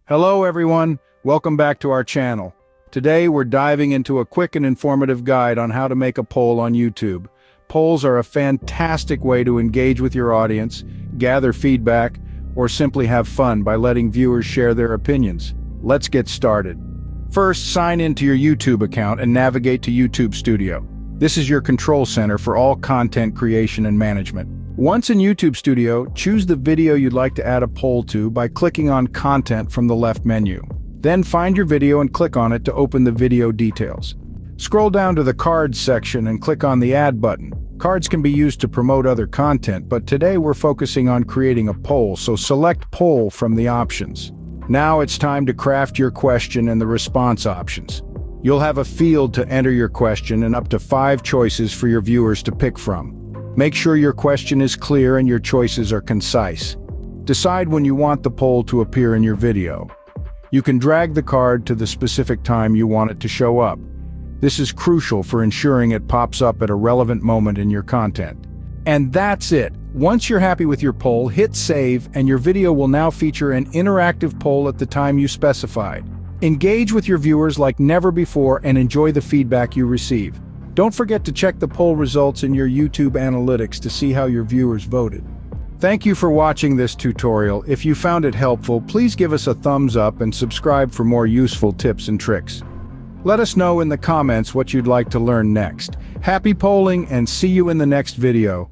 Hello everyone, welcome back to our channel. Today we're diving into a quick and informative guide on how to make a poll on YouTube. Polls are a fantastic way to engage with your audience, gather feedback, or simply have fun by letting viewers share their opinions. Let's get started. First, sign into your YouTube account and navigate to YouTube Studio. This is your control center for all content creation and management. Once in YouTube Studio, choose the video you'd like to add a poll to by clicking on Content from the left menu. Then find your video and click on it to open the video details. Scroll down to the Cards section and click on the Add button. Cards can be used to promote other content, but today we're focusing on creating a poll, so select Poll from the options. Now it's time to craft your question and the response options. You'll have a field to enter your question and up to 5 choices for your viewers to pick from. Make sure your question is clear and your choices are concise. Decide when you want the poll to appear in your video. You can drag the card to the specific time you want it to show up. This is crucial for ensuring it pops up at a relevant moment in your content. And that's it. Once you're happy with your poll, hit save and your video will now feature an interactive poll at the time you specified. Engage with your viewers like never before and enjoy the feedback you receive. Don't forget to check the poll results in your YouTube analytics to see how your viewers voted. Thank you for watching this tutorial. If you found it helpful, please give us a thumbs up and subscribe for more useful tips and tricks. Let us know in the comments what you'd like to learn next. Happy polling and see you in the next video.